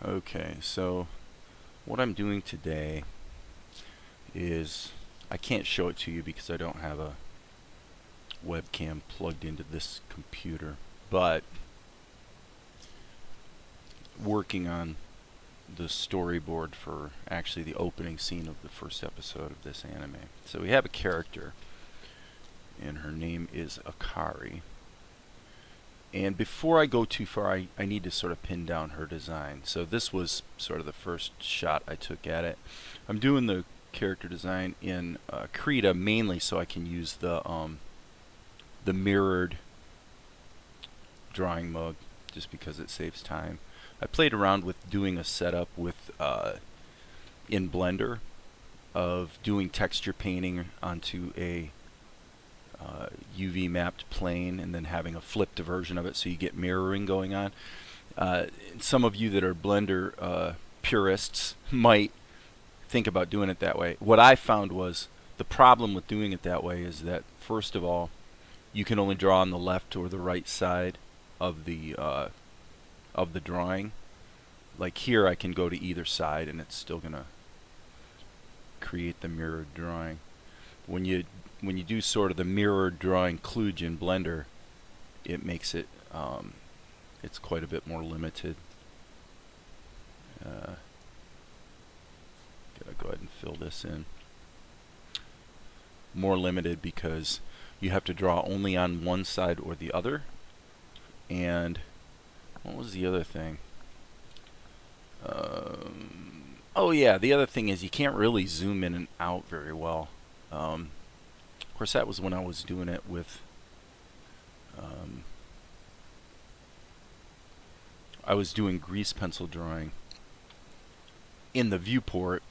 Okay, so what I'm doing today is I can't show it to you because I don't have a webcam plugged into this computer, but working on the storyboard for actually the opening scene of the first episode of this anime. So we have a character, and her name is Akari. And before I go too far, I need to sort of pin down her design. So this was sort of the first shot I took at it. I'm doing the character design in Krita mainly so I can use the mirrored drawing mode just because it saves time. I played around with doing a setup with in Blender of doing texture painting onto a UV mapped plane and then having a flipped version of it so you get mirroring going on. Some of you that are Blender purists might think about doing it that way. What I found was the problem with doing it that way is that, first of all, you can only draw on the left or the right side of the drawing. Like here, I can go to either side and it's still gonna create the mirrored drawing. When you do sort of the mirrored drawing kludge in Blender, it makes it it's quite a bit more limited. Gotta go ahead and fill this in. More limited because you have to draw only on one side or the other. And what was the other thing? Oh yeah, the other thing is you can't really zoom in and out very well. Of course, that was when I was doing it with I was doing grease pencil drawing in the viewport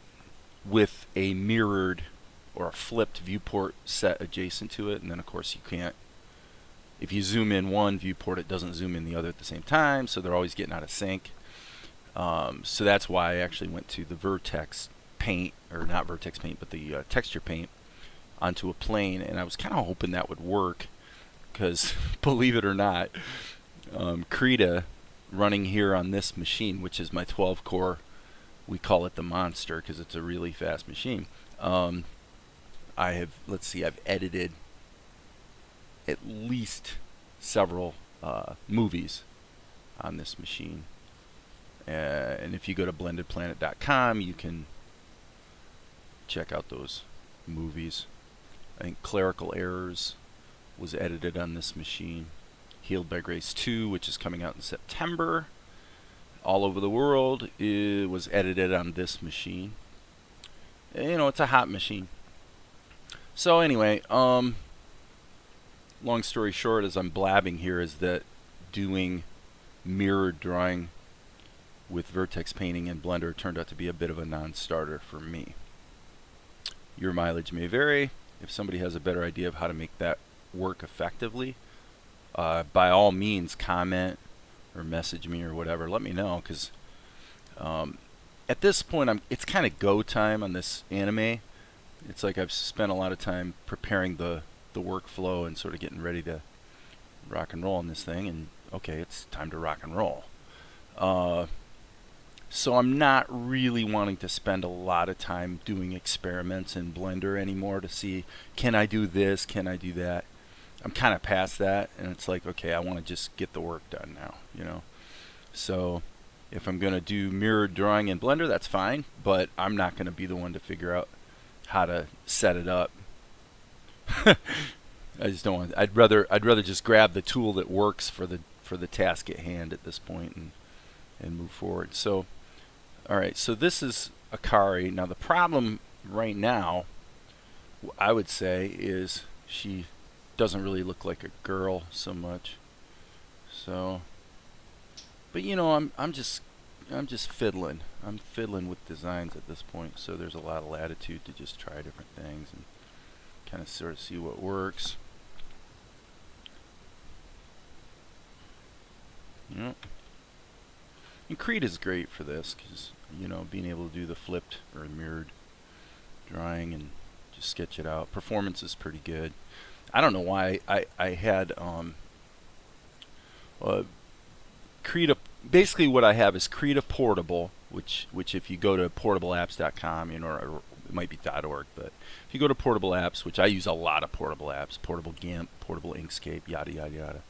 with a mirrored or a flipped viewport set adjacent to it, and then of course you can't, if you zoom in one viewport it doesn't zoom in the other at the same time, so they're always getting out of sync. So that's why I actually went to the vertex paint, or not vertex paint, but the texture paint onto a plane, and I was kind of hoping that would work because believe it or not, Krita running here on this machine, which is my 12 core, we call it the monster because it's a really fast machine. I have, let's see, I've edited at least several movies on this machine. And if you go to blendedplanet.com, you can check out those movies. I think Clerical Errors was edited on this machine. Healed by Grace 2, which is coming out in September. All Over the World, it was edited on this machine. You know, it's a hot machine. So anyway, long story short, as I'm blabbing here, is that doing mirrored drawing with vertex painting in Blender turned out to be a bit of a non-starter for me. Your mileage may vary. If somebody has a better idea of how to make that work effectively, by all means comment or message me or whatever. Let me know, because at this point it's kind of go time on this anime. It's like I've spent a lot of time preparing the workflow and sort of getting ready to rock and roll on this thing, and okay, it's time to rock and roll. So I'm not really wanting to spend a lot of time doing experiments in Blender anymore to see, can I do this, can I do that? I'm kind of past that, and it's like, okay, I want to just get the work done now, you know. So if I'm going to do mirrored drawing in Blender, that's fine, but I'm not going to be the one to figure out how to set it up. I just don't want. I'd rather just grab the tool that works for the task at hand at this point and move forward. So, all right. So this is Akari. Now the problem right now, I would say, is she doesn't really look like a girl so much. So, but you know, I'm just fiddling. I'm fiddling with designs at this point. So there's a lot of latitude to just try different things and kind of sort of see what works. Yep. And Krita is great for this because, you know, being able to do the flipped or mirrored drawing and just sketch it out. Performance is pretty good. I don't know why I had Krita basically what I have is Krita Portable, which if you go to portableapps.com, or it might be .org, but if you go to Portable Apps, which I use a lot of Portable Apps, Portable GIMP, Portable Inkscape, yada yada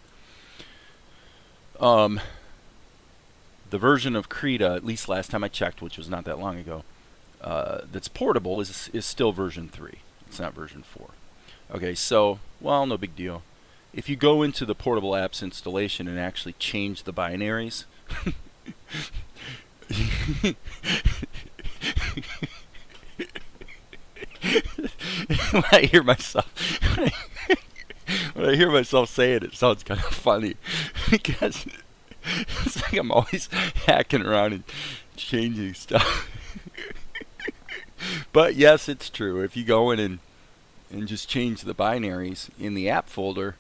yada. The version of Krita, at least last time I checked, which was not that long ago, that's portable is still version 3. It's not version 4. Okay, so, well, no big deal. If you go into the Portable Apps installation and actually change the binaries, when I hear myself say it sounds kind of funny because it's like I'm always hacking around and changing stuff. But yes, it's true. If you go in and just change the binaries in the app folder,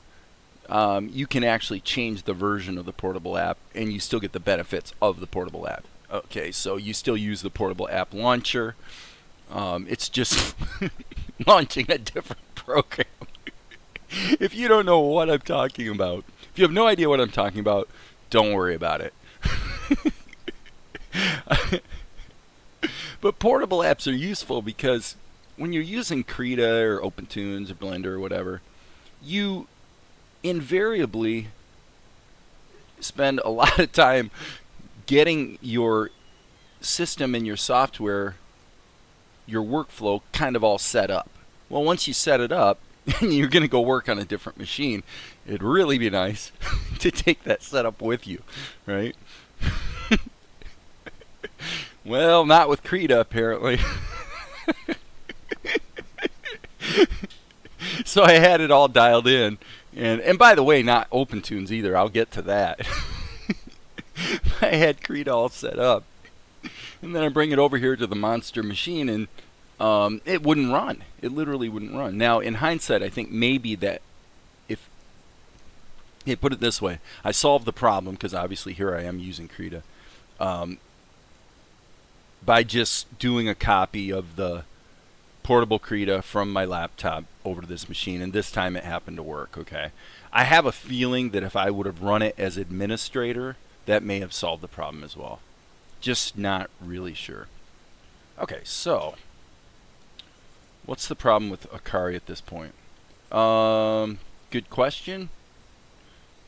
you can actually change the version of the portable app and you still get the benefits of the portable app. Okay, so you still use the portable app launcher. It's just launching a different program. If you don't know what I'm talking about, if you have no idea what I'm talking about, don't worry about it. But portable apps are useful because when you're using Krita or OpenTunes or Blender or whatever, you invariably spend a lot of time getting your system and your software, your workflow kind of all set up. Well, once you set it up and you're going to go work on a different machine, it'd really be nice to take that setup with you, right? Well, not with Krita, apparently. So I had it all dialed in. And by the way, not OpenTunes either. I'll get to that. I had Krita all set up. And then I bring it over here to the monster machine, and it wouldn't run. It literally wouldn't run. Now, in hindsight, I think maybe that if... Hey, put it this way. I solved the problem, because obviously here I am using Krita, by just doing a copy of the portable Krita from my laptop over to this machine, and this time it happened to work. Okay, I have a feeling that if I would have run it as administrator, that may have solved the problem as well. Just not really sure. Okay, so what's the problem with Akari at this point? Good question.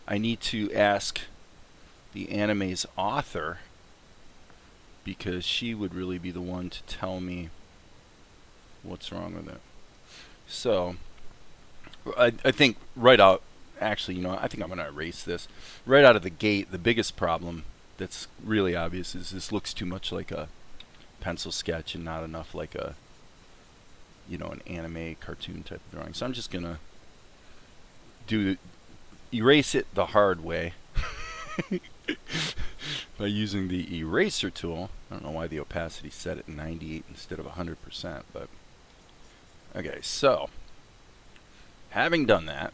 I need to ask the anime's author, because she would really be the one to tell me what's wrong with it. So, I think right out, actually, I think I'm going to erase this. Right out of the gate, the biggest problem that's really obvious is this looks too much like a pencil sketch and not enough like a, an anime cartoon type of drawing. So I'm just going to erase it the hard way. By using the eraser tool. I don't know why the opacity set at 98 instead of 100%, but okay, so having done that,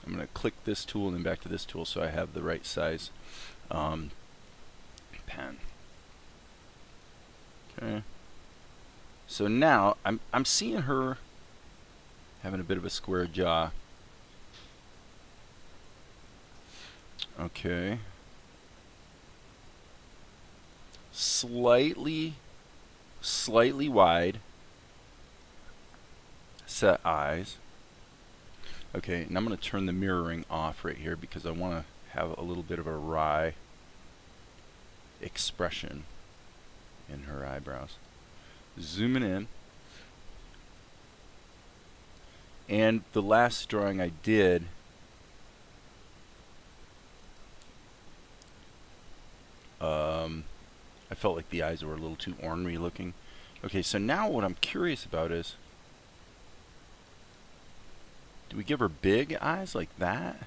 I'm going to click this tool and then back to this tool so I have the right size pen. Okay, so now I'm seeing her having a bit of a square jaw. Okay. Slightly wide set eyes. Okay, and I'm going to turn the mirroring off right here because I want to have a little bit of a wry expression in her eyebrows. Zooming in. And the last drawing I did, I felt like the eyes were a little too ornery looking. Okay, so now what I'm curious about is, do we give her big eyes like that?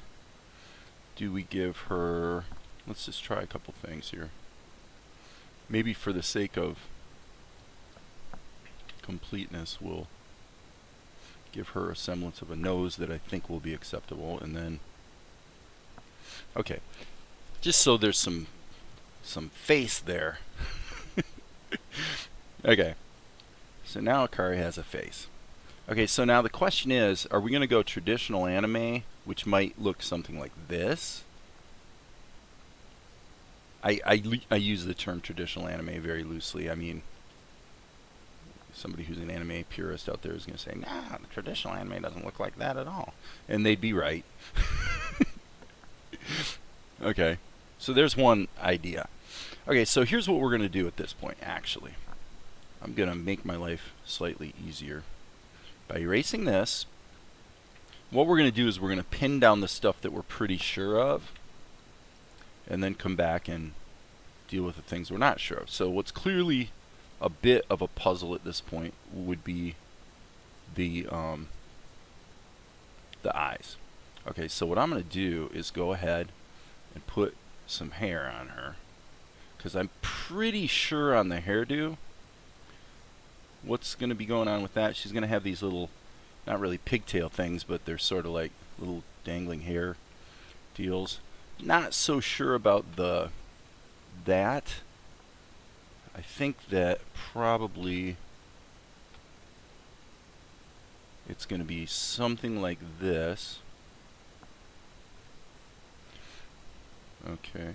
Do we give her, let's just try a couple things here. Maybe for the sake of completeness, we'll give her a semblance of a nose that I think will be acceptable, and then, okay, just so there's some face there. Okay, so now Akari has a face. Okay, so now the question is, are we going to go traditional anime, which might look something like this? I use the term traditional anime very loosely. I mean, somebody who's an anime purist out there is going to say, nah, the traditional anime doesn't look like that at all. And they'd be right. Okay, so there's one idea. Okay, so here's what we're going to do at this point, actually. I'm going to make my life slightly easier. By erasing this, what we're going to do is we're going to pin down the stuff that we're pretty sure of, and then come back and deal with the things we're not sure of. So what's clearly a bit of a puzzle at this point would be the eyes. Okay, so what I'm going to do is go ahead and put some hair on her, because I'm pretty sure on the hairdo what's going to be going on with that. She's going to have these little, not really pigtail things, but they're sort of like little dangling hair deals. Not so sure about that. I think that probably it's going to be something like this. Okay.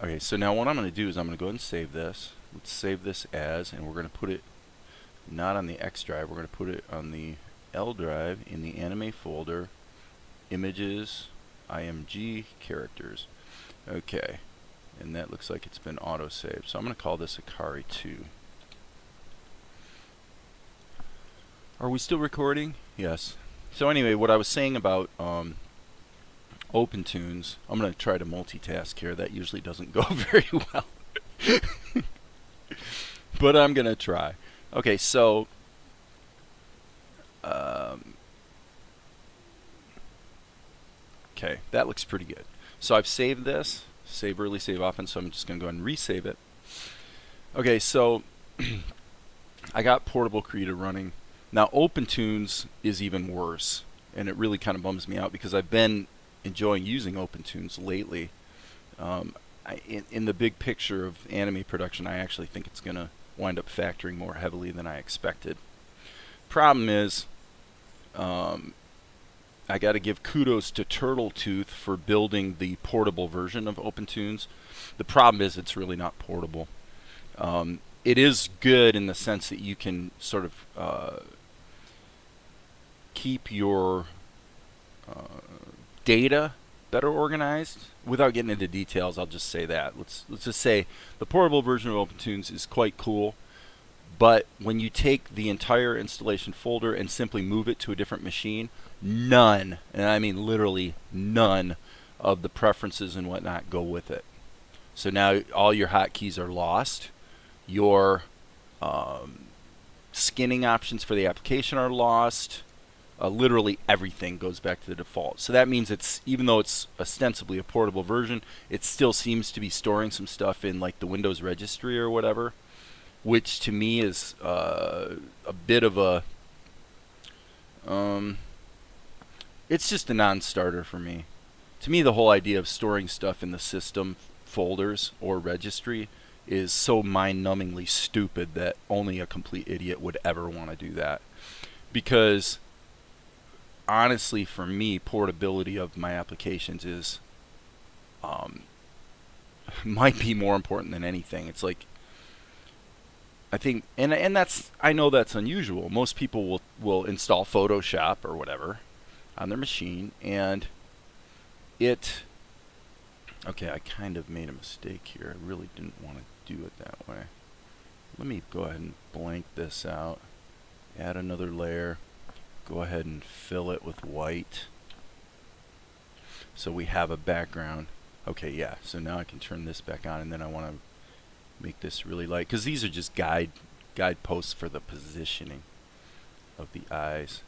Okay, so now what I'm going to do is I'm going to go ahead and save this. Let's save this as, and we're going to put it not on the X drive, we're going to put it on the L drive in the anime folder, images, IMG, characters. Okay, and that looks like it's been auto-saved. So I'm going to call this Akari 2. Are we still recording? Yes. So anyway, what I was saying about OpenTunes, I'm going to try to multitask here. That usually doesn't go very well. But I'm going to try. Okay, so okay, that looks pretty good. So I've saved this, save early, save often, so I'm just going to go ahead and resave it. Okay, so I got portable Krita running. Now OpenTunes is even worse, and it really kind of bums me out because I've been enjoying using OpenTunes lately. In the big picture of anime production, I actually think it's going to wind up factoring more heavily than I expected. Problem is, I got to give kudos to Turtletooth for building the portable version of OpenTunes. The problem is it's really not portable. It is good in the sense that you can sort of keep your data better organized. Without getting into details, I'll just say that. Let's just say the portable version of OpenTunes is quite cool, but when you take the entire installation folder and simply move it to a different machine, none, and I mean literally none, of the preferences and whatnot go with it. So now all your hotkeys are lost. Your skinning options for the application are lost. Literally everything goes back to the default. So that means it's, even though it's ostensibly a portable version, it still seems to be storing some stuff in like the Windows registry or whatever, which to me is a bit of a it's just a non-starter for me. To me, the whole idea of storing stuff in the system folders or registry is so mind-numbingly stupid that only a complete idiot would ever want to do that. Because honestly, for me, portability of my applications is might be more important than anything. It's like, I think, and that's, I know that's unusual. Most people will install Photoshop or whatever on their machine, and it, okay, I kind of made a mistake here. I really didn't want to do it that way. Let me go ahead and blank this out, add another layer, go ahead and fill it with white so we have a background. Okay, yeah, so now I can turn this back on, and then I want to make this really light, because these are just guideposts for the positioning of the eyes.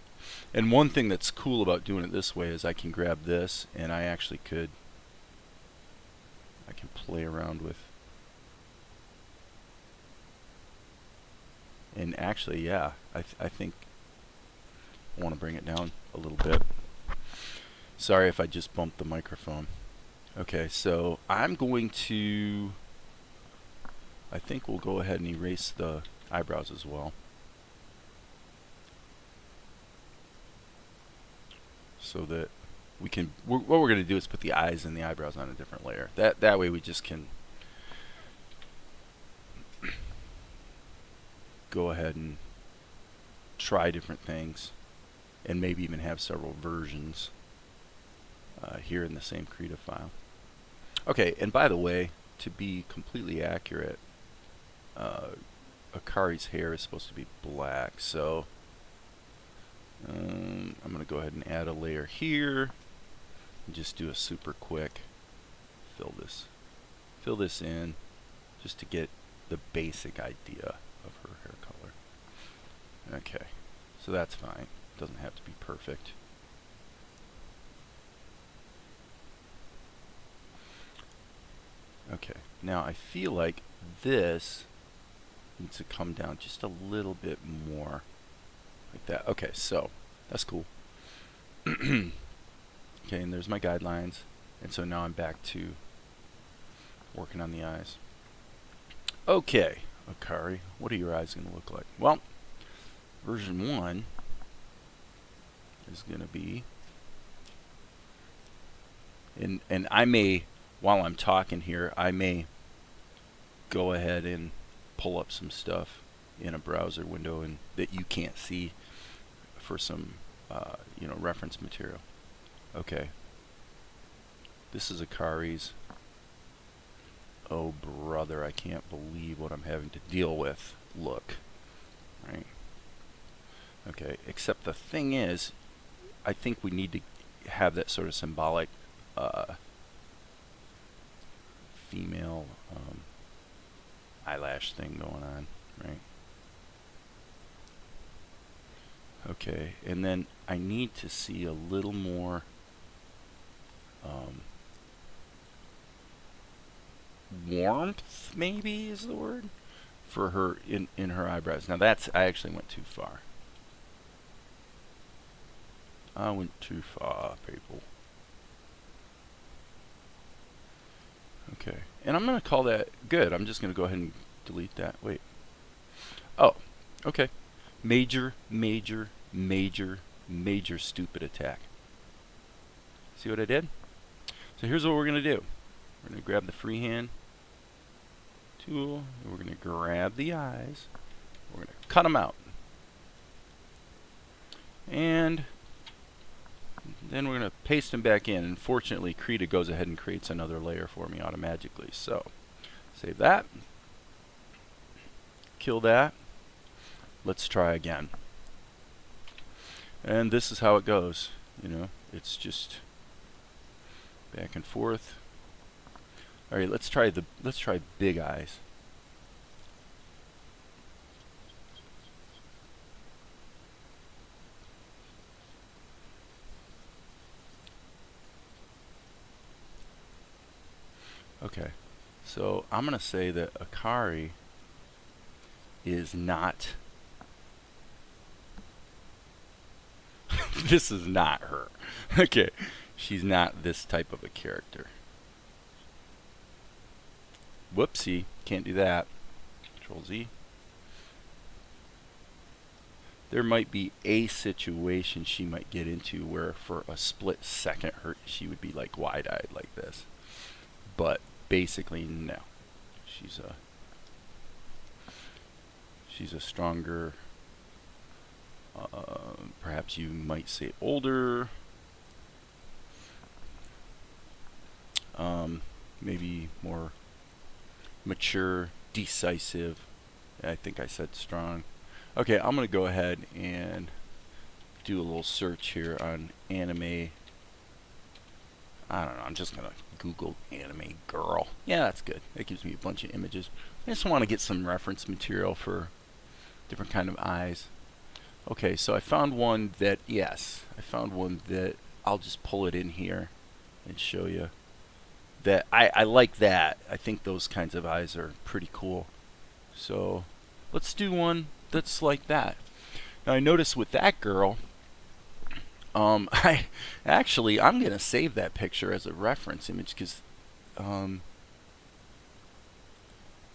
And one thing that's cool about doing it this way is I can grab this, and I actually could, I can play around with, and actually, yeah, I think I want to bring it down a little bit. Sorry if I just bumped the microphone. Okay, so I'm going to, I think we'll go ahead and erase the eyebrows as well, so that what we're going to do is put the eyes and the eyebrows on a different layer. That way we just can go ahead and try different things, and maybe even have several versions here in the same Krita file. Okay, and by the way, to be completely accurate, Akari's hair is supposed to be black, so I'm going to go ahead and add a layer here and just do a super quick fill this in just to get the basic idea of her hair color. Okay, so that's fine. Doesn't have to be perfect. Okay, now I feel like this needs to come down just a little bit more like that. Okay, so that's cool. Okay, and there's my guidelines, and so now I'm back to working on the eyes. Okay, Akari, what are your eyes going to look like? Well, version 1 is going to be, and I may, while I'm talking here, I may go ahead and pull up some stuff in a browser window and that you can't see for some reference material. Okay, this is Akari's. Oh brother, I can't believe what I'm having to deal with. Look, right? Okay, except the thing is, I think we need to have that sort of symbolic female eyelash thing going on, right? Okay, and then I need to see a little more warmth, maybe is the word, for her in her eyebrows. Now I actually went too far. I went too far, people. Okay, and I'm going to call that good. I'm just going to go ahead and delete that. Wait. Oh, okay. Major, major, major, major stupid attack. See what I did? So here's what we're going to do. We're going to grab the freehand tool, and we're going to grab the eyes. We're going to cut them out. And then we're going to paste them back in. And fortunately, Krita goes ahead and creates another layer for me automatically. So save that. Kill that. Let's try again. And this is how it goes. It's just back and forth. All right, let's try big eyes. Okay, so I'm going to say that Akari is not, this is not her. Okay, she's not this type of a character. Whoopsie, can't do that. Control Z. There might be a situation she might get into where for a split second she would be like wide-eyed like this. But basically, no. She's a stronger, perhaps you might say older, maybe more mature, decisive. I think I said strong. Okay, I'm going to go ahead and do a little search here on anime. I don't know, I'm just going to Google anime girl. Yeah, that's good. That gives me a bunch of images. I just want to get some reference material for different kind of eyes. Okay, so I found one that, I'll just pull it in here and show you that I like that. I think those kinds of eyes are pretty cool. So let's do one that's like that. Now I noticed with that girl, I'm gonna save that picture as a reference image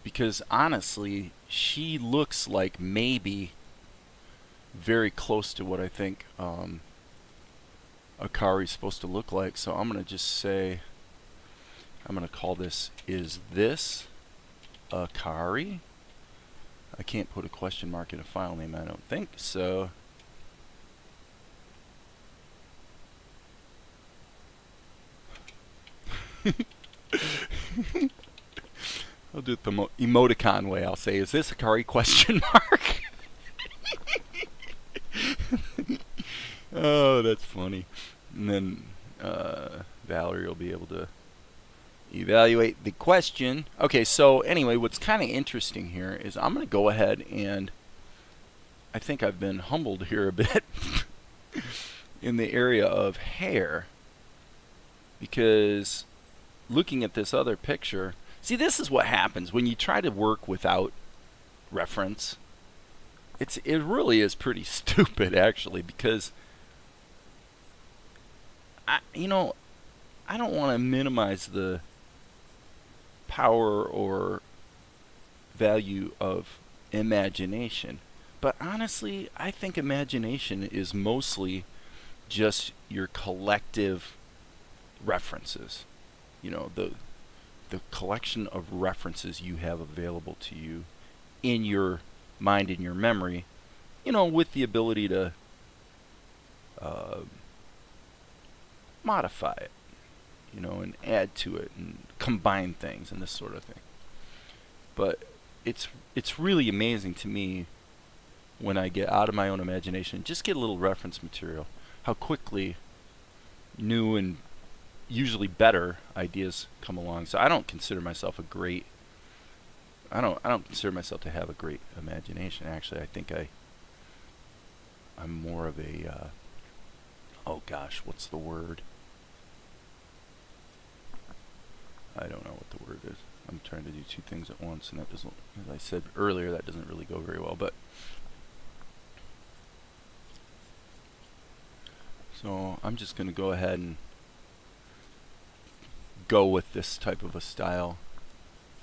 because honestly, she looks like maybe very close to what I think Akari is supposed to look like. So I'm going to just say, I'm going to call this, is this Akari? I can't put a question mark in a file name, I don't think so. I'll do it the emoticon way. I'll say, is this Akari question mark? Oh, that's funny. And then Valerie will be able to evaluate the question. Okay, so anyway, what's kind of interesting here is I'm going to go ahead and I think I've been humbled here a bit in the area of hair, because looking at this other picture, see, this is what happens when you try to work without reference. It really is pretty stupid, actually, because I don't want to minimize the power or value of imagination, but honestly, I think imagination is mostly just your collective references. The collection of references you have available to you in your mind, in your memory, with the ability to uh, modify it, and add to it and combine things and this sort of thing. But it's really amazing to me when I get out of my own imagination, just get a little reference material, how quickly new and usually better ideas come along. So I don't consider myself I don't consider myself to have a great imagination. Actually, I think I'm more of a oh gosh, what's the word? I don't know what the word is. I'm trying to do two things at once, and that doesn't, as I said earlier, that doesn't really go very well. But so I'm just going to go ahead and go with this type of a style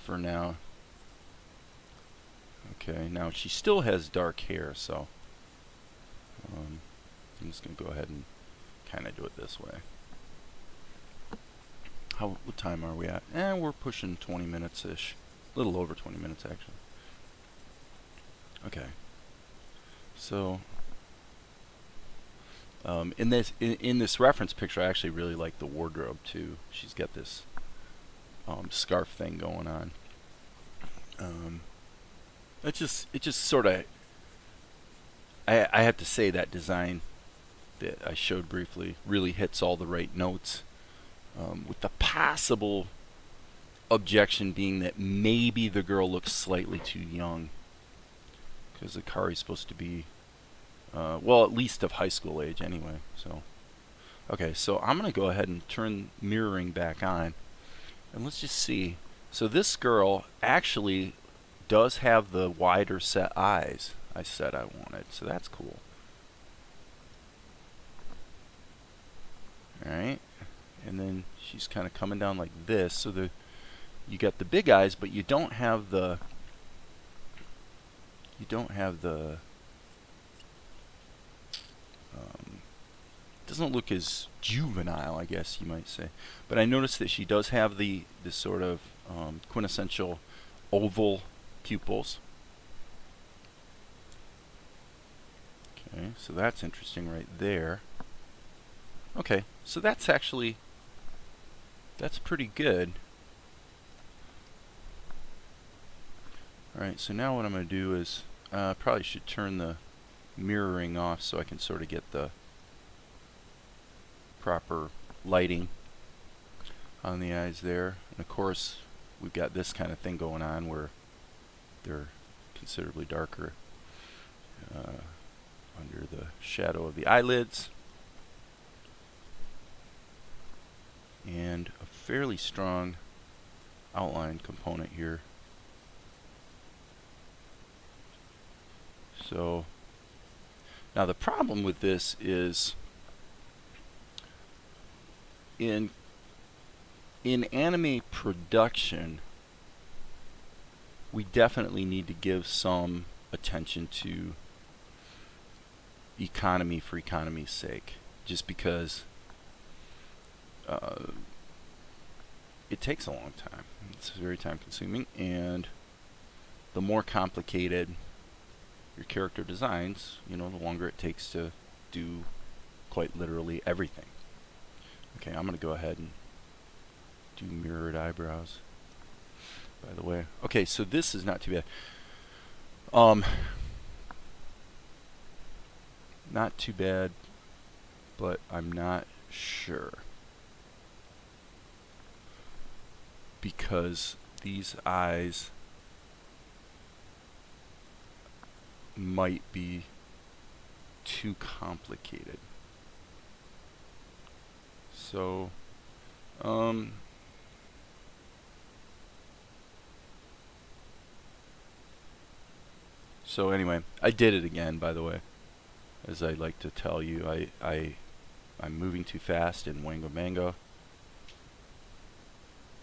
for now. Okay, now she still has dark hair, so I'm just going to go ahead and kind of do it this way. What time are we at? We're pushing 20 minutes-ish. A little over 20 minutes, actually. Okay. So, in this reference picture, I actually really like the wardrobe, too. She's got this scarf thing going on. It just sort of... I have to say that design that I showed briefly really hits all the right notes. With the possible objection being that maybe the girl looks slightly too young, because Akari's supposed to be, well, at least of high school age anyway. So, okay, so I'm going to go ahead and turn mirroring back on, and let's just see. So this girl actually does have the wider set eyes I said I wanted, so that's cool. Alright. And then she's kind of coming down like this, so you got the big eyes, but you don't have the doesn't look as juvenile, I guess you might say. But I noticed that she does have this sort of quintessential oval pupils. Okay, so that's interesting right there. Okay, so that's pretty good. Alright, so now what I'm going to do is probably should turn the mirroring off so I can sort of get the proper lighting on the eyes there. And of course, we've got this kind of thing going on where they're considerably darker under the shadow of the eyelids. And a fairly strong outline component here. So now the problem with this is in anime production, we definitely need to give some attention to economy for economy's sake, just because it takes a long time. It's very time consuming, and the more complicated your character designs, the longer it takes to do quite literally everything. Okay, I'm going to go ahead and do mirrored eyebrows, by the way. Okay, so this is not too bad. Not too bad, but I'm not sure. Because these eyes might be too complicated. So, so anyway, I did it again, by the way. As I like to tell you, I'm moving too fast in Wango Mango.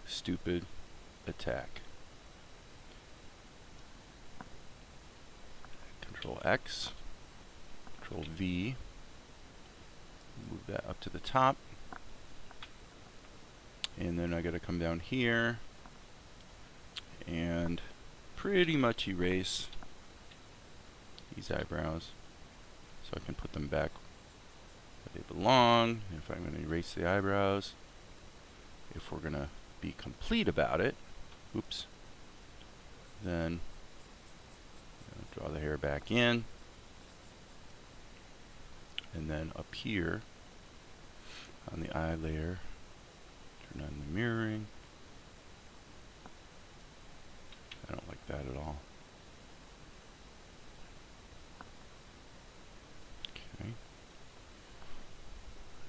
Stupid attack. Control X, Control V, move that up to the top, and then I gotta come down here and pretty much erase these eyebrows so I can put them back where they belong. If I'm gonna erase the eyebrows, if we're gonna be complete about it, oops, then draw the hair back in, and then up here on the eye layer, turn on the mirroring. I don't like that at all. Okay,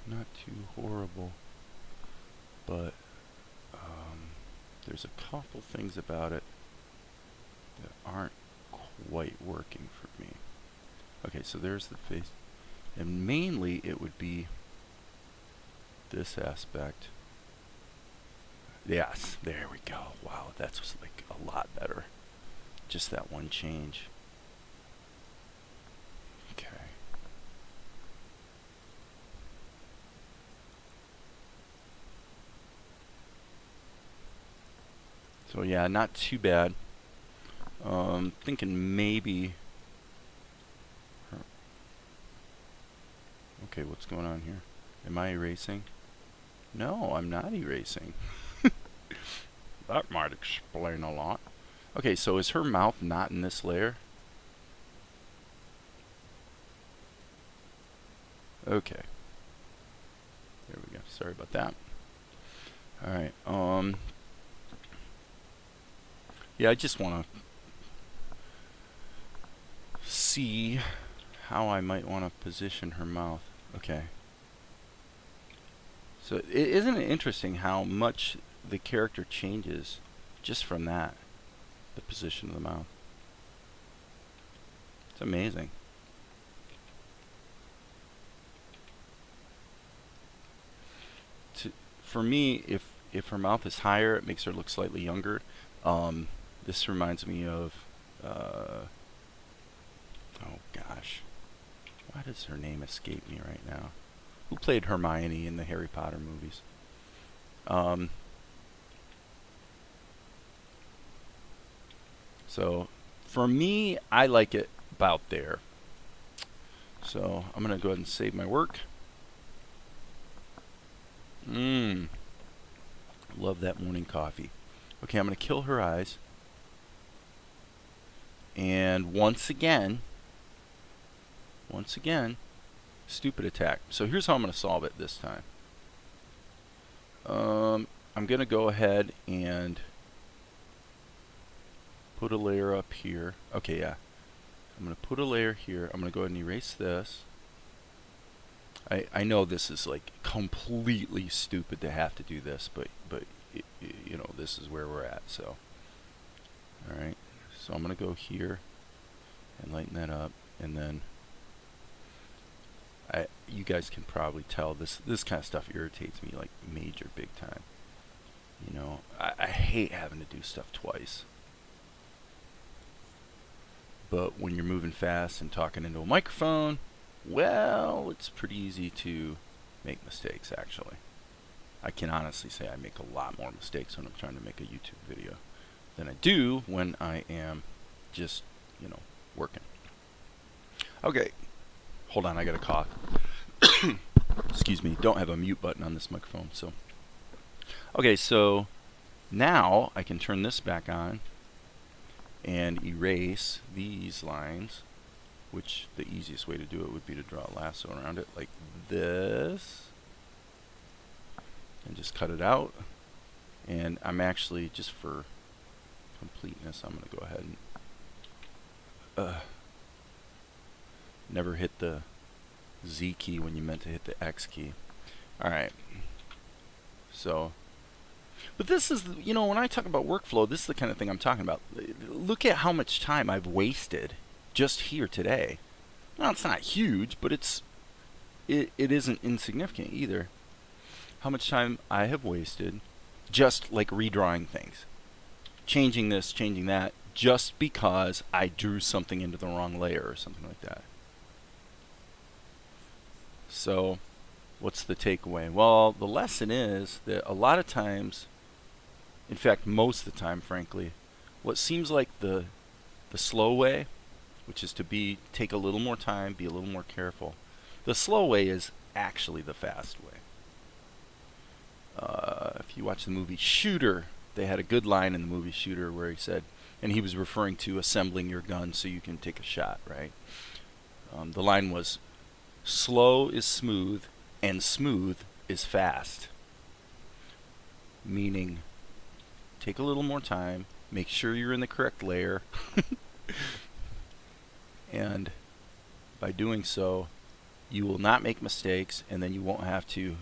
not too horrible, but there's a couple things about it that aren't quite working for me. Okay, so there's the face, and mainly it would be this aspect. Yes, there we go. Wow, that's like a lot better. Just that one change. Okay. So yeah, not too bad. Thinking maybe. Okay, what's going on here? Am I erasing? No, I'm not erasing. That might explain a lot. Okay, so is her mouth not in this layer? Okay. There we go. Sorry about that. Alright, yeah, I just want to see how I might want to position her mouth. Okay. So isn't it interesting how much the character changes just from that, the position of the mouth? It's amazing. For me, if her mouth is higher, it makes her look slightly younger. This reminds me of, oh gosh, why does her name escape me right now? Who played Hermione in the Harry Potter movies? So for me, I like it about there. So I'm going to go ahead and save my work. Love that morning coffee. Okay, I'm going to kill her eyes. And once again, stupid attack. So here's how I'm going to solve it this time. I'm going to go ahead and put a layer up here. Okay, yeah. I'm going to put a layer here. I'm going to go ahead and erase this. I know this is like completely stupid to have to do this, but you know, this is where we're at. So, all right. So I'm going to go here and lighten that up, and then you guys can probably tell this kind of stuff irritates me like major big time. You know, I hate having to do stuff twice. But when you're moving fast and talking into a microphone, well, it's pretty easy to make mistakes, actually. I can honestly say I make a lot more mistakes when I'm trying to make a YouTube video than I do when I am just, working. Okay, hold on, I got a cough. Excuse me, don't have a mute button on this microphone, so. Okay, so now I can turn this back on and erase these lines, which the easiest way to do it would be to draw a lasso around it like this. And just cut it out. And I'm actually, just for completeness, I'm going to go ahead and never hit the Z key when you meant to hit the X key. Alright. So, but this is, when I talk about workflow, this is the kind of thing I'm talking about. Look at how much time I've wasted just here today. Well, it's not huge, but it isn't insignificant either. How much time I have wasted just like redrawing things. Changing this, changing that, just because I drew something into the wrong layer or something like that. So, what's the takeaway? Well, the lesson is that a lot of times, in fact, most of the time, frankly, what seems like the slow way, which is to take a little more time, be a little more careful, the slow way is actually the fast way. If you watch the movie Shooter, they had a good line in the movie Shooter where he said, and he was referring to assembling your gun so you can take a shot, right? The line was, slow is smooth and smooth is fast. Meaning, take a little more time, make sure you're in the correct layer, and by doing so, you will not make mistakes, and then you won't have to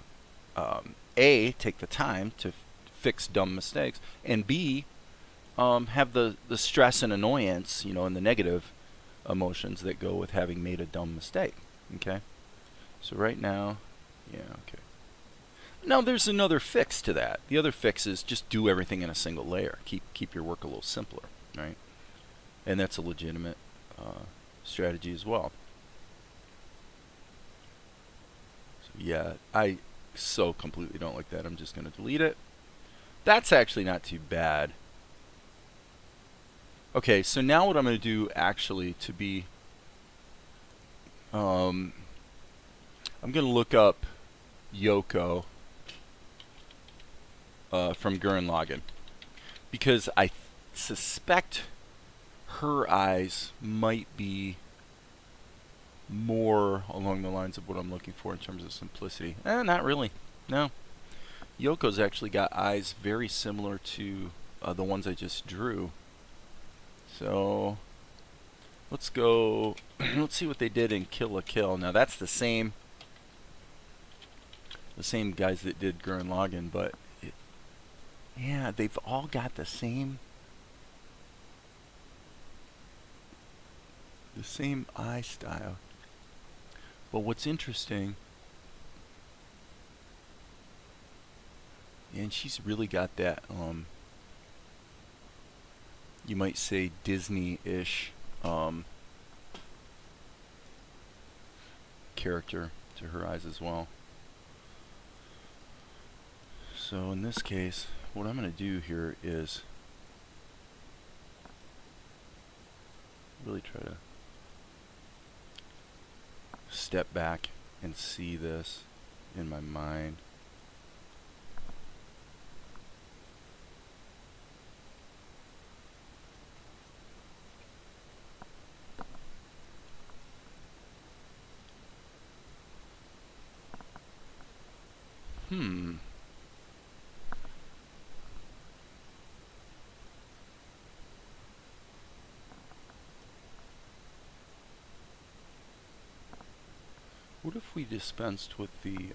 A, take the time to fix dumb mistakes, and B, have the stress and annoyance, and the negative emotions that go with having made a dumb mistake. Okay? So right now, okay. Now there's another fix to that. The other fix is just do everything in a single layer. Keep your work a little simpler, right? And that's a legitimate strategy as well. So yeah, I so completely don't like that. I'm just going to delete it. That's actually not too bad. Okay, so now what I'm going to do actually to be, I'm going to look up Yoko from Gurren Lagann, because I suspect her eyes might be more along the lines of what I'm looking for in terms of simplicity. Not really. No. Yoko's actually got eyes very similar to the ones I just drew. So let's go. Let's see what they did in Kill la Kill. Now that's the same guys that did Gurren Lagann, but yeah, they've all got the same eye style. But what's interesting, and she's really got that you might say Disney-ish character to her eyes as well. So in this case, what I'm going to do here is really try to step back and see this in my mind. What if we dispensed with the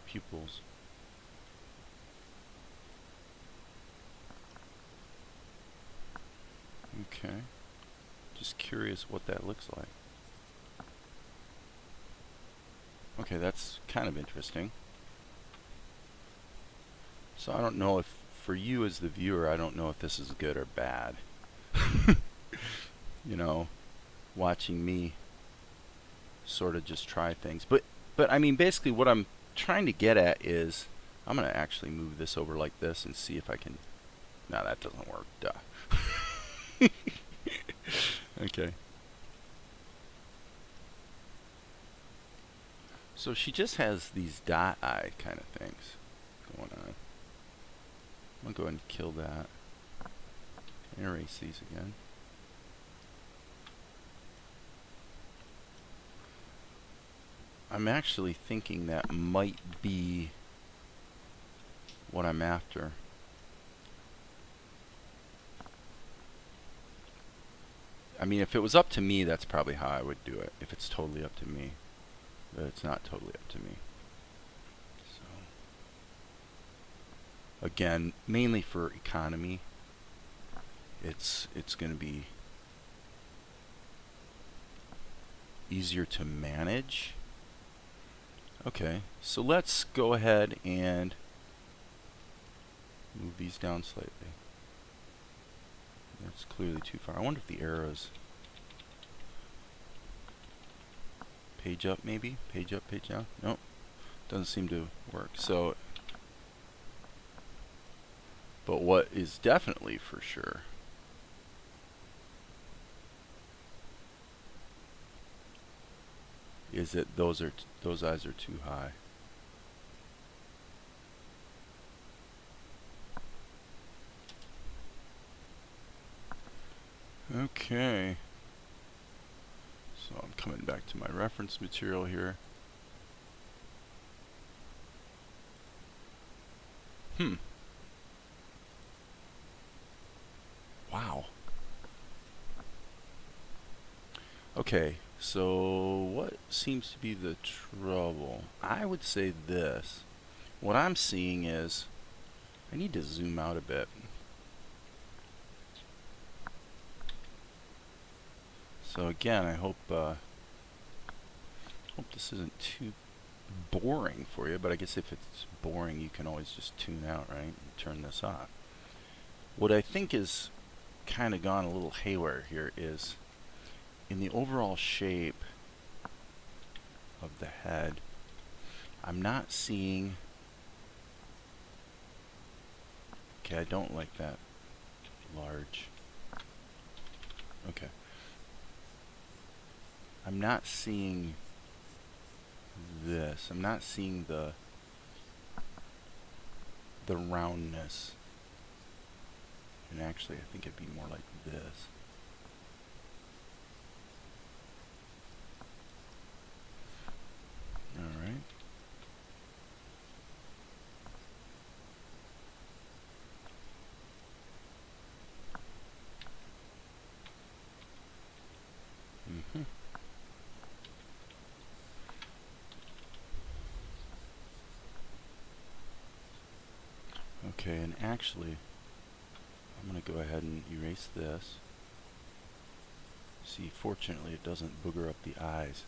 pupils? Okay. Just curious what that looks like. Okay, that's kind of interesting. So I don't know if, for you as the viewer, I don't know if this is good or bad. Watching me sort of just try things. But I mean, basically what I'm trying to get at is I'm going to actually move this over like this and see if I can... No, that doesn't work. Duh. Okay. So she just has these dot eye kind of things going on. I'm going to go ahead and kill that. Erase these again. I'm actually thinking that might be what I'm after. I mean, if it was up to me, that's probably how I would do it. If it's totally up to me. But it's not totally up to me. So, again, mainly for economy, it's going to be easier to manage. Okay, so let's go ahead and move these down slightly. That's clearly too far. I wonder if the arrows... Page up, maybe? Page up, page down? Nope. Doesn't seem to work. So, but what is definitely for sure is that those eyes are too high. Okay. So I'm coming back to my reference material here. Wow. Okay, so what seems to be the trouble? I would say this. What I'm seeing is I need to zoom out a bit. So again, I hope this isn't too boring for you, but I guess if it's boring, you can always just tune out, right? And turn this off. What I think is kind of gone a little haywire here is in the overall shape of the head, I'm not seeing... Okay, I don't like that large. Okay. I'm not seeing this. I'm not seeing the roundness. And actually, I think it'd be more like this. Alright. Okay, and actually, I'm going to go ahead and erase this. See, fortunately, it doesn't booger up the eyes.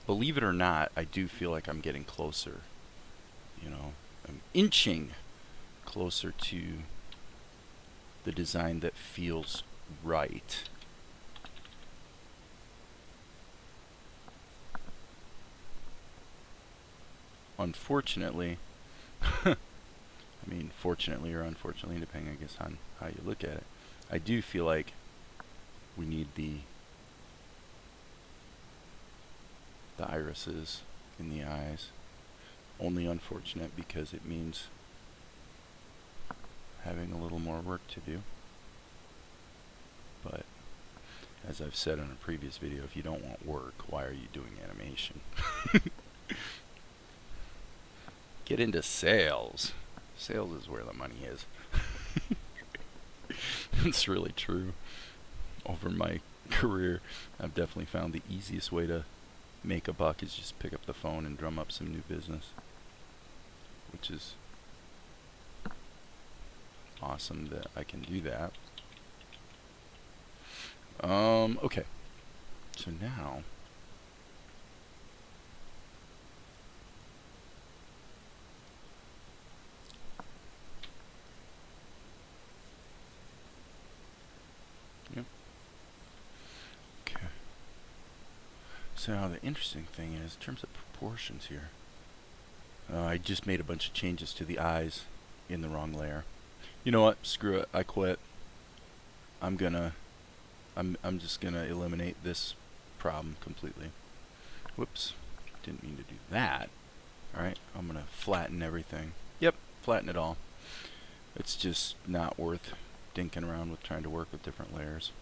Believe it or not, I do feel like I'm getting closer. You know, I'm inching closer to the design that feels right. Unfortunately, I mean, fortunately or unfortunately, depending, I guess, on how you look at it, I do feel like we need the irises in the eyes. Only unfortunate because it means having a little more work to do. But as I've said in a previous video, if you don't want work, why are you doing animation? Get into sales. Sales is where the money is. It's really true. Over my career, I've definitely found the easiest way to make a buck is just pick up the phone and drum up some new business, which is awesome that I can do that. Okay. So now So now the interesting thing is, in terms of proportions here, I just made a bunch of changes to the eyes in the wrong layer. You know what? Screw it. I quit. I'm just gonna eliminate this problem completely. Whoops. Didn't mean to do that. Alright, I'm gonna flatten everything. Yep, flatten it all. It's just not worth dinking around with trying to work with different layers.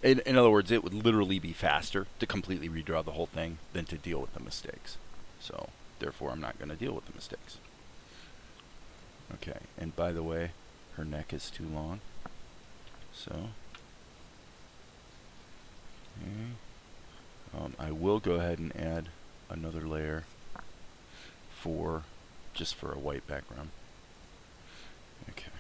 In other words, it would literally be faster to completely redraw the whole thing than to deal with the mistakes. So, therefore, I'm not going to deal with the mistakes. Okay, and by the way, her neck is too long. So, okay. I will go ahead and add another layer just for a white background. Okay.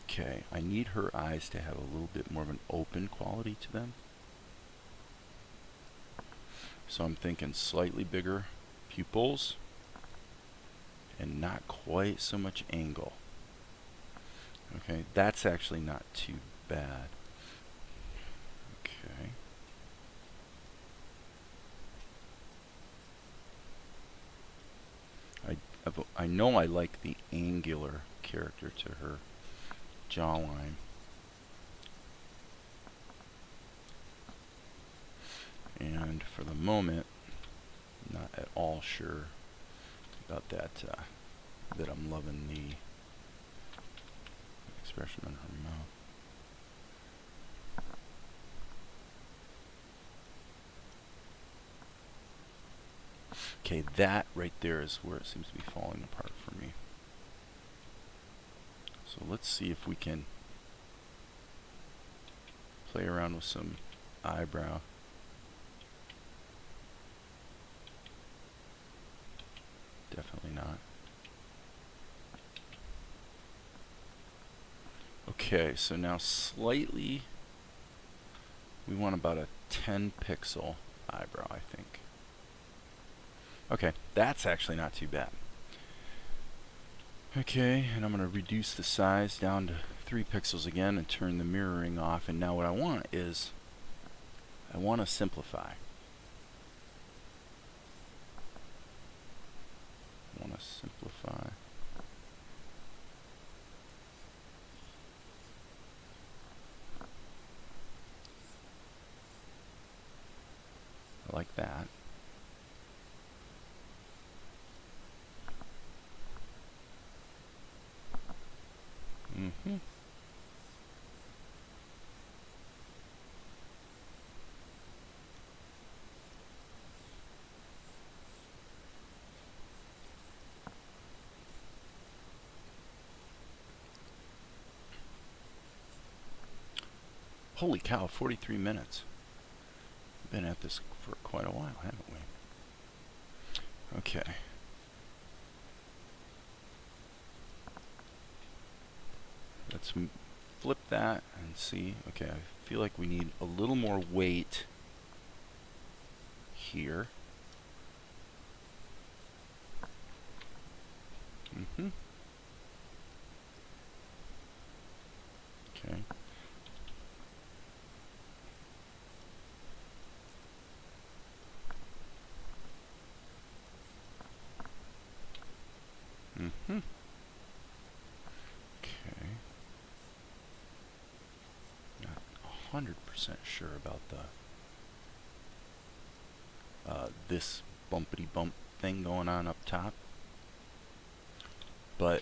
Okay, I need her eyes to have a little bit more of an open quality to them. So I'm thinking slightly bigger pupils and not quite so much angle. Okay, that's actually not too bad. Okay. I know I like the angular character to her jawline. And for the moment, I'm not at all sure about that, that I'm loving the expression on her mouth. Okay, that right there is where it seems to be falling apart for me. So let's see if we can play around with some eyebrow. Definitely not. Okay, so now slightly, we want about a 10 pixel eyebrow, I think. Okay, that's actually not too bad. Okay, and I'm going to reduce the size down to 3 pixels again and turn the mirroring off. And now what I want is, I want to simplify. I want to simplify. I like that. Mm-hmm. Holy cow, 43 minutes. Been at this for quite a while, haven't we? Okay. Let's flip that and see. Okay, I feel like we need a little more weight here. Mm-hmm. Okay. Mm-hmm. Okay. Not 100% sure about the this bumpity bump thing going on up top, but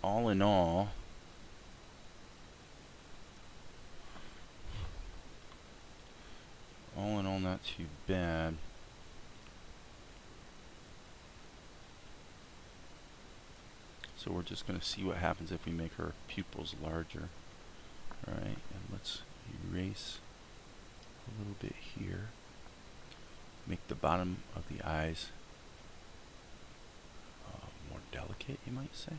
all in all, not too bad. So we're just going to see what happens if we make her pupils larger. Alright, and let's erase a little bit here. Make the bottom of the eyes more delicate, you might say.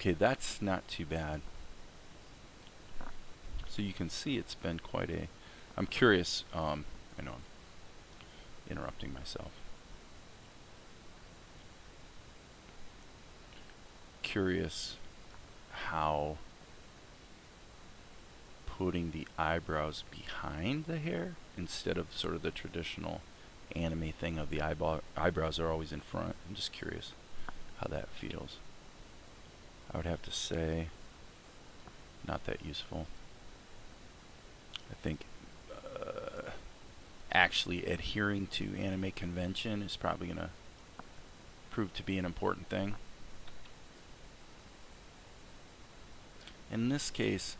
Okay, that's not too bad. So you can see it's been quite a... I'm curious, I know I'm interrupting myself. Curious how putting the eyebrows behind the hair instead of sort of the traditional anime thing of the eyebrows are always in front. I'm just curious how that feels. I would have to say not that useful. I think actually adhering to anime convention is probably going to prove to be an important thing. In this case,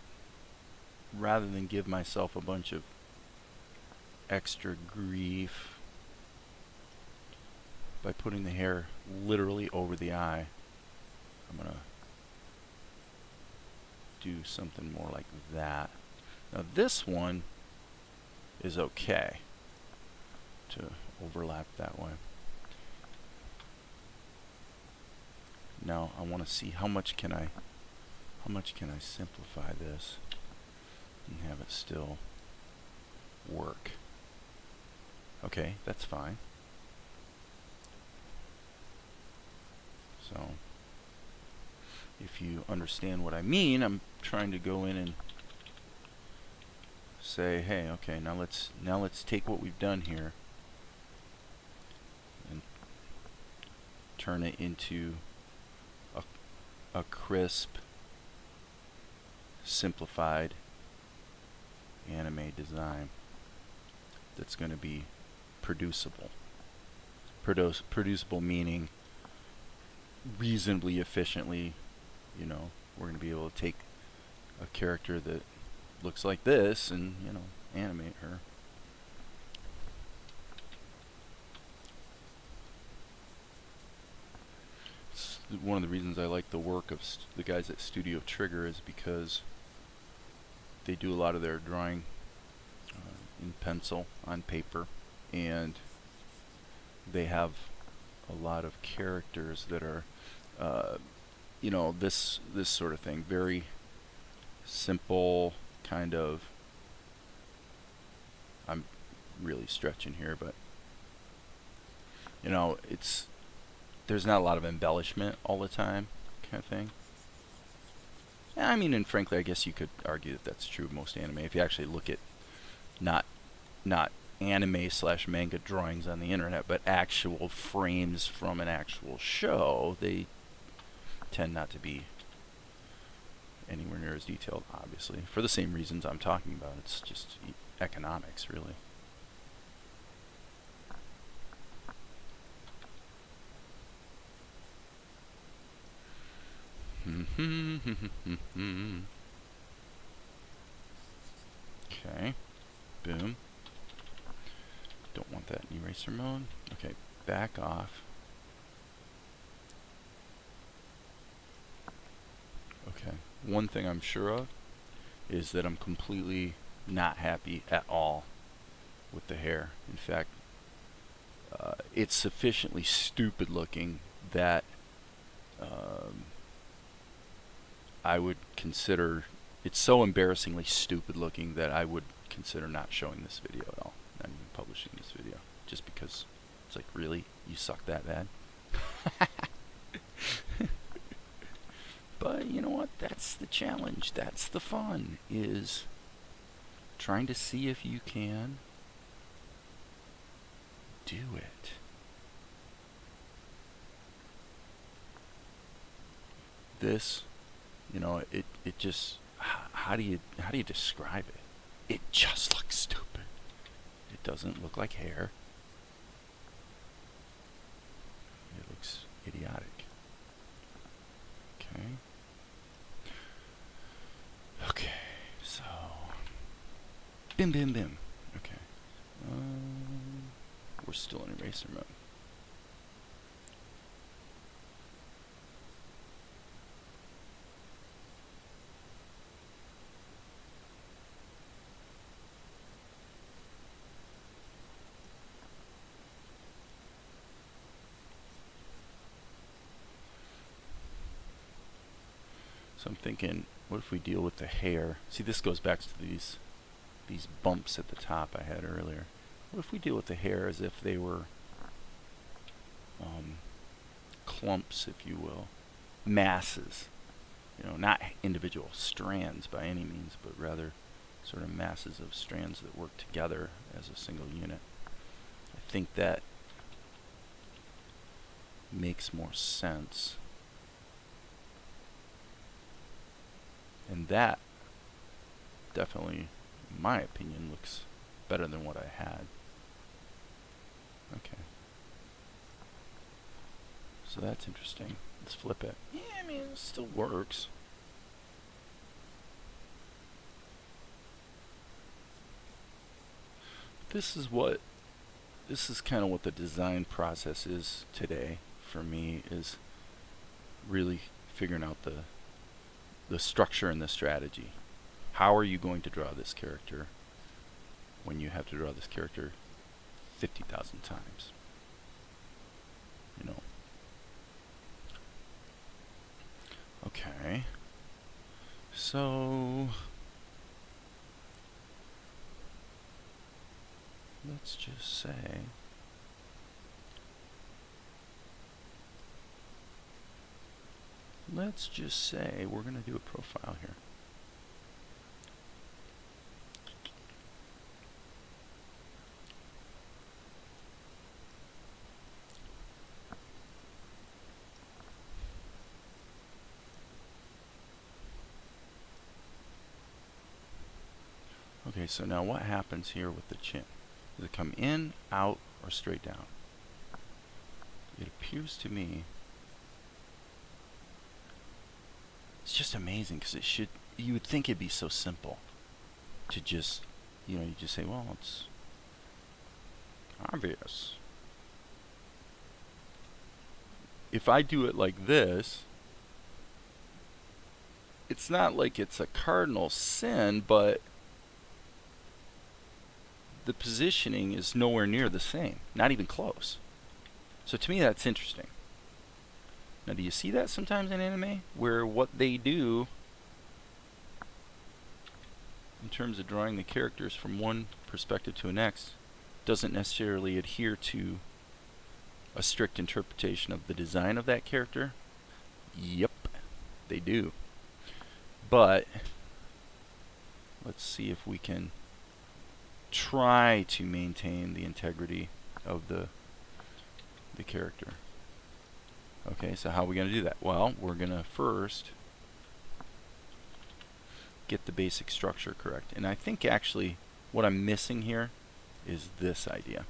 rather than give myself a bunch of extra grief by putting the hair literally over the eye, I'm going to do something more like that. Now this one is okay to overlap that way. Now I want to see how much can I simplify this and have it still work. Okay, that's fine. So if you understand what I mean, I'm trying to go in and say, hey, okay, now let's take what we've done here and turn it into a crisp, simplified anime design that's going to be producible. Producible meaning reasonably efficiently, you know, we're going to be able to take a character that looks like this and, you know, animate her. It's one of the reasons I like the work of the guys at Studio Trigger is because they do a lot of their drawing in pencil on paper, and they have a lot of characters that are you know, this sort of thing, very simple kind of, I'm really stretching here, but you know, there's not a lot of embellishment all the time kind of thing. I mean, and frankly, I guess you could argue that that's true of most anime. If you actually look at not anime/manga drawings on the internet, but actual frames from an actual show, they tend not to be anywhere near as detailed, obviously, for the same reasons I'm talking about. It's just economics, really. Okay, boom. Don't want that in eraser mode. Okay, back off. Okay, one thing I'm sure of is that I'm completely not happy at all with the hair. In fact, it's sufficiently stupid looking that I would consider, it's so embarrassingly stupid looking that I would consider not showing this video at all, not even publishing this video, just because it's like, really? You suck that bad? But you know what? That's the challenge. That's the fun, is trying to see if you can do it. This, you know, it just, how do you describe it? It just looks stupid. It doesn't look like hair. It looks idiotic. Okay. Okay, so bim bim bim. Okay. We're still in eraser mode. So I'm thinking, what if we deal with the hair? See, this goes back to these bumps at the top I had earlier. What if we deal with the hair as if they were clumps, if you will, masses? You know, not individual strands by any means, but rather sort of masses of strands that work together as a single unit. I think that makes more sense. And that definitely, in my opinion, looks better than what I had. Okay. So that's interesting. Let's flip it. Yeah, I mean, it still works. This is kind of what the design process is today for me, is really figuring out the structure and the strategy. How are you going to draw this character when you have to draw this character 50,000 times? You know. Okay. So let's just say we're going to do a profile here. Okay, so now what happens here with the chin? Does it come in, out, or straight down? It appears to me, it's just amazing, because you would think it'd be so simple to just, you just say, well, it's obvious. If I do it like this, it's not like it's a cardinal sin, but the positioning is nowhere near the same, not even close. So to me, that's interesting. Now, do you see that sometimes in anime, where what they do in terms of drawing the characters from one perspective to the next doesn't necessarily adhere to a strict interpretation of the design of that character? Yep, they do. But let's see if we can try to maintain the integrity of the character. Okay, so how are we going to do that? Well, we're going to first get the basic structure correct. And I think actually what I'm missing here is this idea.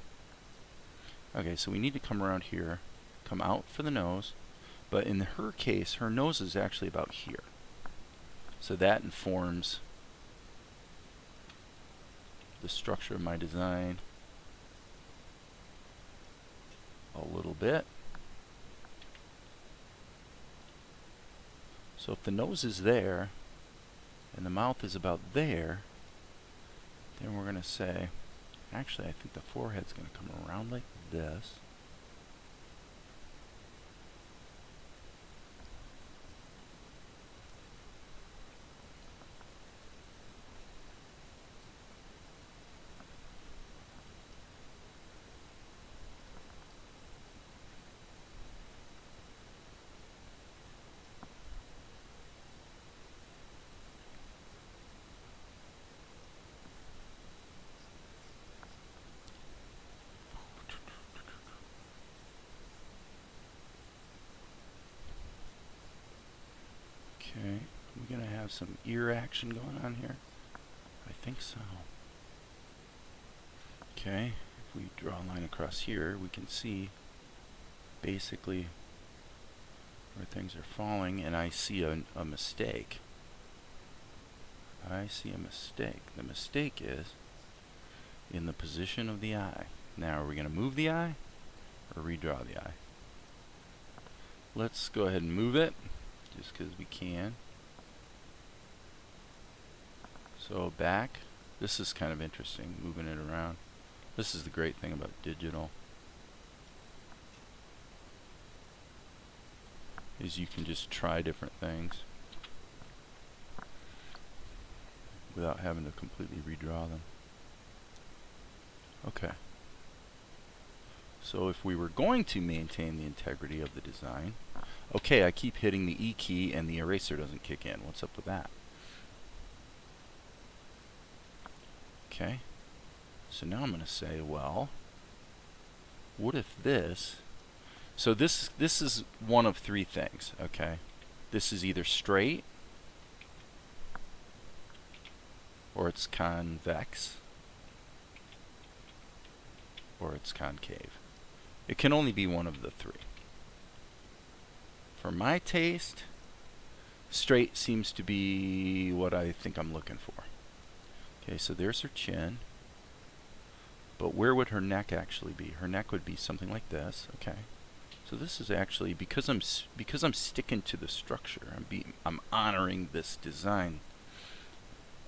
Okay, so we need to come around here, come out for the nose, but in her case, her nose is actually about here. So that informs the structure of my design a little bit. So if the nose is there and the mouth is about there, then we're going to say, actually I think the forehead's going to come around like this. Okay, we're going to have some ear action going on here. I think so. Okay, if we draw a line across here, we can see basically where things are falling, and I see a mistake. I see a mistake. The mistake is in the position of the eye. Now, are we going to move the eye or redraw the eye? Let's go ahead and move it, just because we can. So back. This is kind of interesting, moving it around. This is the great thing about digital, is you can just try different things. without having to completely redraw them. Okay. So if we were going to maintain the integrity of the design, okay, I keep hitting the E key and the eraser doesn't kick in. What's up with that? Okay. So now I'm going to say, well, what if this... So this is one of three things, okay? This is either straight, or it's convex, or it's concave. It can only be one of the three. For my taste, straight seems to be what I think I'm looking for. Okay, so there's her chin. But where would her neck actually be? Her neck would be something like this, okay? So this is actually, because I'm sticking to the structure, I'm honoring this design,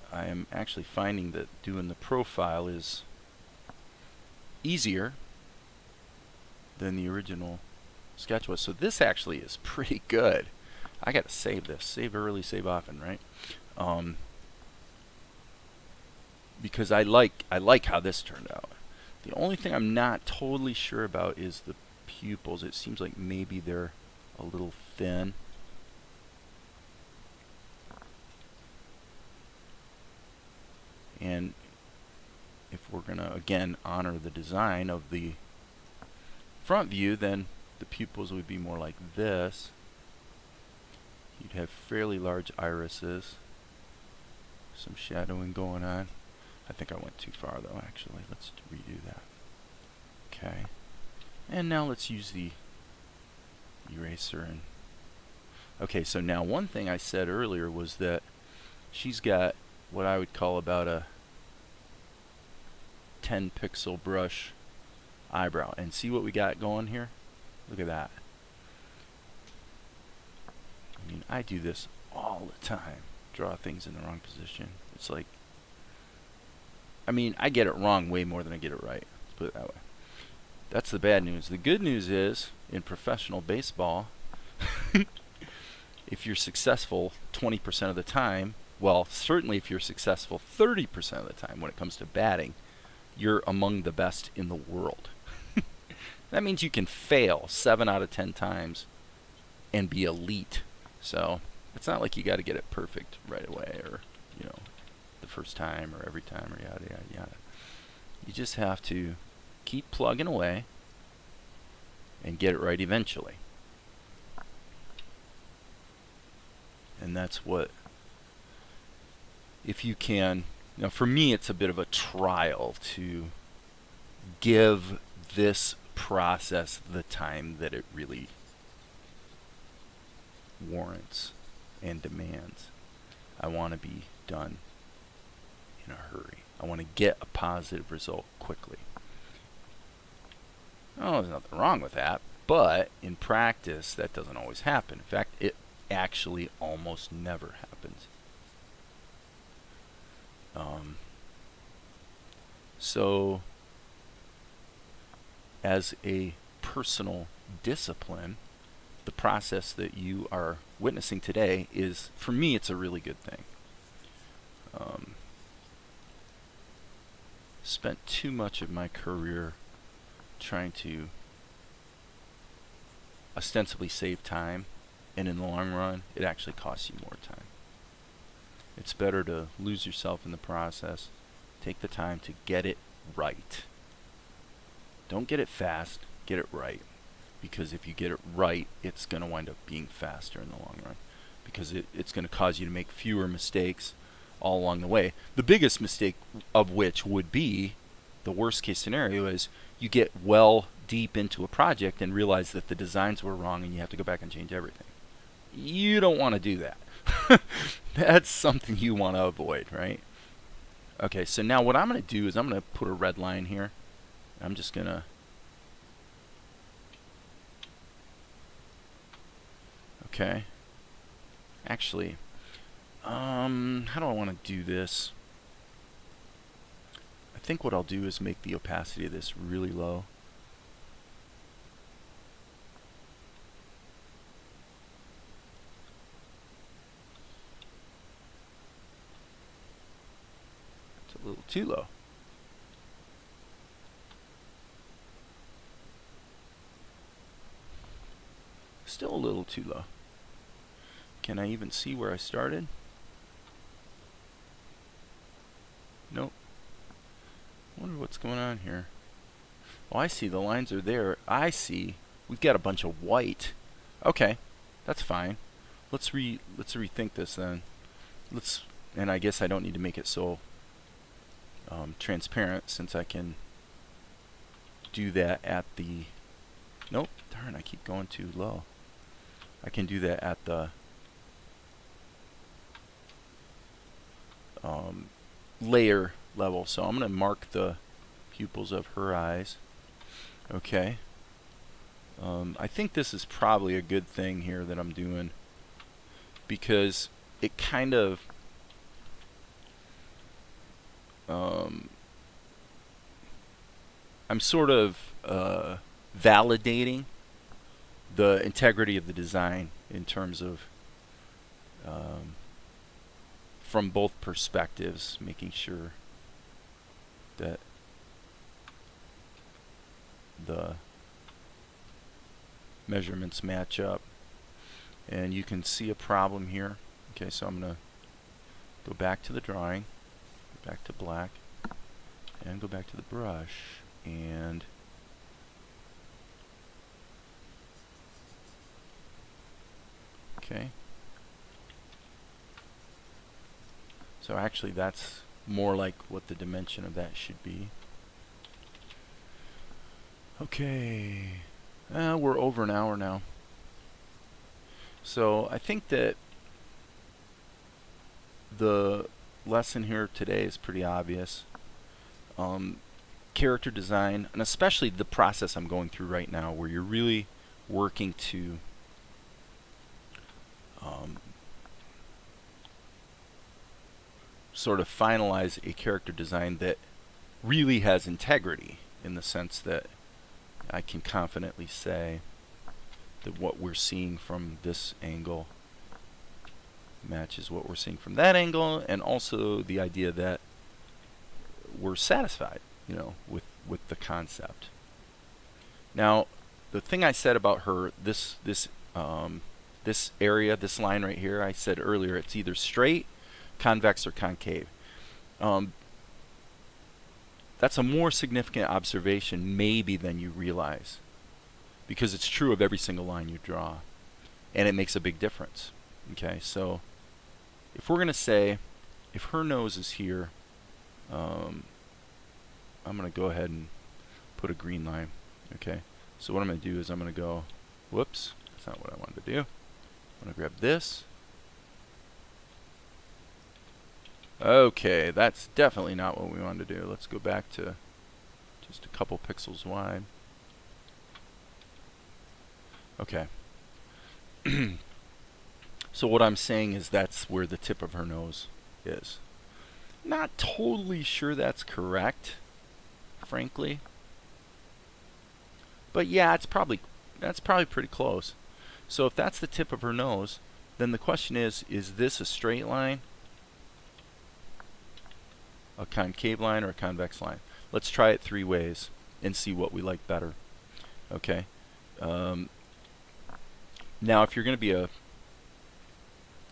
I am actually finding that doing the profile is easier than the original sketch was. So this actually is pretty good. I gotta save this. Save early, save often, right? Because I like how this turned out. The only thing I'm not totally sure about is the pupils. It seems like maybe they're a little thin. And if we're gonna again honor the design of the front view, then the pupils would be more like this. You'd have fairly large irises, some shadowing going on. I think I went too far though, actually. Let's redo that. Okay. And now let's use the eraser. And okay, so now one thing I said earlier was that she's got what I would call about a 10 pixel brush eyebrow. And see what we got going here? Look at that. I mean, I do this all the time. Draw things in the wrong position. It's like, I mean, I get it wrong way more than I get it right. Let's put it that way. That's the bad news. The good news is, in professional baseball, if you're successful 20% of the time, well, certainly if you're successful 30% of the time when it comes to batting, you're among the best in the world. That means you can fail 7 out of 10 times and be elite. So it's not like you got to get it perfect right away, or, you know, the first time or every time, or yada yada yada. You just have to keep plugging away and get it right eventually. And that's what, if you can, now for me it's a bit of a trial to give this process the time that it really warrants and demands. I want to be done in a hurry. I want to get a positive result quickly. Oh, there's nothing wrong with that, but in practice that doesn't always happen. In fact, it actually almost never happens. So as a personal discipline, the process that you are witnessing today is, for me, it's a really good thing. Spent too much of my career trying to ostensibly save time, and in the long run, it actually costs you more time. It's better to lose yourself in the process. Take the time to get it right. Don't get it fast, get it right. Because if you get it right, it's going to wind up being faster in the long run. Because it's going to cause you to make fewer mistakes all along the way. The biggest mistake of which would be, the worst case scenario is, you get well deep into a project and realize that the designs were wrong and you have to go back and change everything. You don't want to do that. That's something you want to avoid, right? Okay, so now what I'm going to do is I'm going to put a red line here. I'm just going to... Okay. Actually, how do I want to do this? I think what I'll do is make the opacity of this really low. too low. Still a little too low. Can I even see where I started? Nope. Wonder what's going on here. Oh, I see the lines are there. I see. We've got a bunch of white. Okay, that's fine. Let's rethink this then. And I guess I don't need to make it so transparent, since I can do that at the. Nope. Darn, I keep going too low. I can do that at the layer level. So I'm going to mark the pupils of her eyes. Okay. I think this is probably a good thing here that I'm doing, because it kind of I'm sort of validating the integrity of the design in terms of from both perspectives, making sure that the measurements match up. And you can see a problem here. Okay, so I'm going to go back to the drawing, go back to black, and go back to the brush, and okay. So actually that's more like what the dimension of that should be. Okay, we're over an hour now. So I think that the lesson here today is pretty obvious. Character design, and especially the process I'm going through right now, where you're really working to sort of finalize a character design that really has integrity, in the sense that I can confidently say that what we're seeing from this angle matches what we're seeing from that angle, and also the idea that we're satisfied, you know, with the concept. Now, the thing I said about her, this area, this line right here, I said earlier, it's either straight, convex, or concave. That's a more significant observation maybe than you realize, because it's true of every single line you draw, and it makes a big difference. Okay, so if we're going to say, if her nose is here, I'm going to go ahead and put a green line. Okay, so what I'm going to do is I'm going to go, whoops, that's not what I wanted to do. I'm going to grab this. Okay, that's definitely not what we wanted to do. Let's go back to just a couple pixels wide. Okay. So what I'm saying is that's where the tip of her nose is. Not totally sure that's correct, frankly. But yeah, that's probably pretty close. So if that's the tip of her nose, then the question is this a straight line, a concave line, or a convex line? Let's try it 3 ways and see what we like better. Okay. Now, if you're going to be a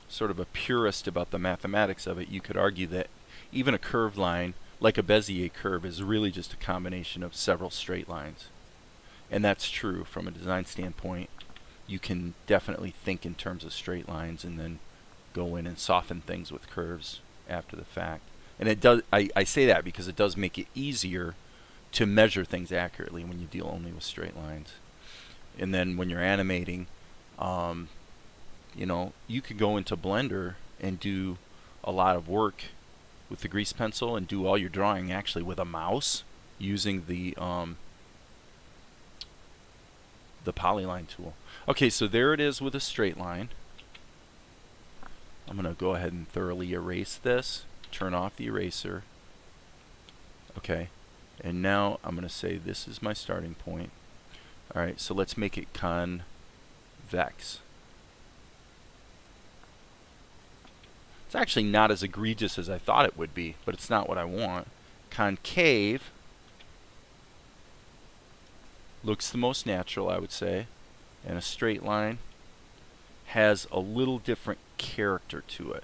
sort of a purist about the mathematics of it, you could argue that even a curved line, like a Bezier curve, is really just a combination of several straight lines. And that's true from a design standpoint. You can definitely think in terms of straight lines and then go in and soften things with curves after the fact. And it does. I say that because it does make it easier to measure things accurately when you deal only with straight lines. And then when you're animating, you know, you could go into Blender and do a lot of work with the grease pencil and do all your drawing actually with a mouse using the polyline tool. Okay, so there it is with a straight line. I'm going to go ahead and thoroughly erase this, turn off the eraser. Okay, and now I'm going to say this is my starting point. Alright, so let's make it convex. It's actually not as egregious as I thought it would be, but it's not what I want. Concave looks the most natural, I would say, and a straight line has a little different character to it.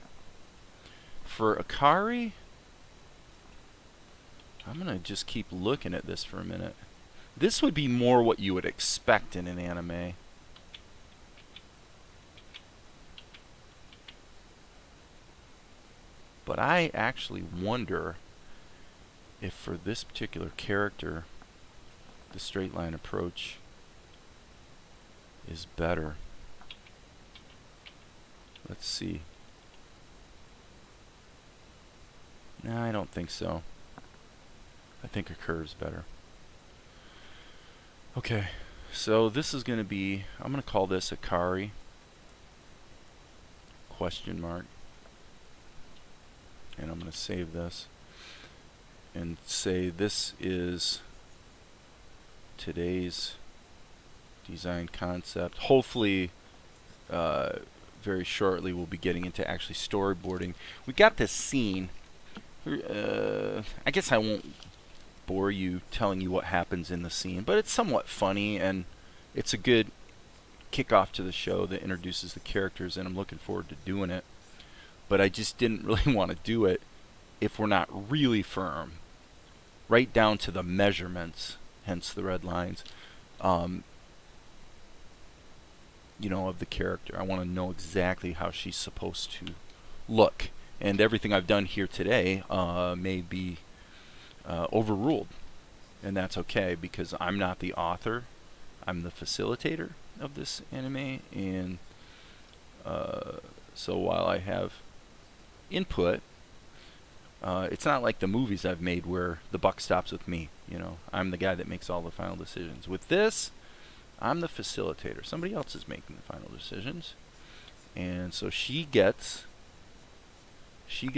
For Akari, I'm going to just keep looking at this for a minute. This would be more what you would expect in an anime. But I actually wonder if for this particular character, the straight line approach is better. Let's see. No, I don't think so. I think a curve's better. Okay, so this is going to be, I'm going to call this Akari, question mark. And I'm going to save this and say this is today's design concept. Hopefully, very shortly we'll be getting into actually storyboarding. We got this scene. I guess I won't bore you telling you what happens in the scene, but it's somewhat funny and it's a good kickoff to the show that introduces the characters, and I'm looking forward to doing it. But I just didn't really want to do it if we're not really firm, right down to the measurements, hence the red lines, you know, of the character. I want to know exactly how she's supposed to look. And everything I've done here today may be overruled. And that's okay, because I'm not the author. I'm the facilitator of this anime. And so while I have input, it's not like the movies I've made where the buck stops with me. You know, I'm the guy that makes all the final decisions. With this, I'm the facilitator. Somebody else is making the final decisions. And so she gets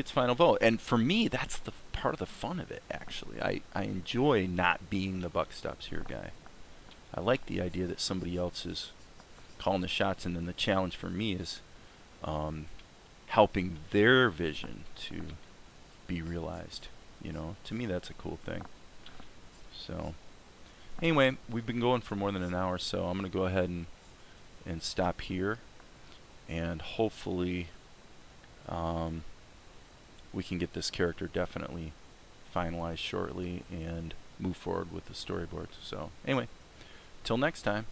final vote. And for me, that's the part of the fun of it, actually. I enjoy not being the buck stops here guy. I like the idea that somebody else is calling the shots, and then the challenge for me is helping their vision to be realized. You know, to me that's a cool thing. So anyway, we've been going for more than an hour, so I'm going to go ahead and stop here, and hopefully we can get this character definitely finalized shortly and move forward with the storyboards. So anyway, till next time.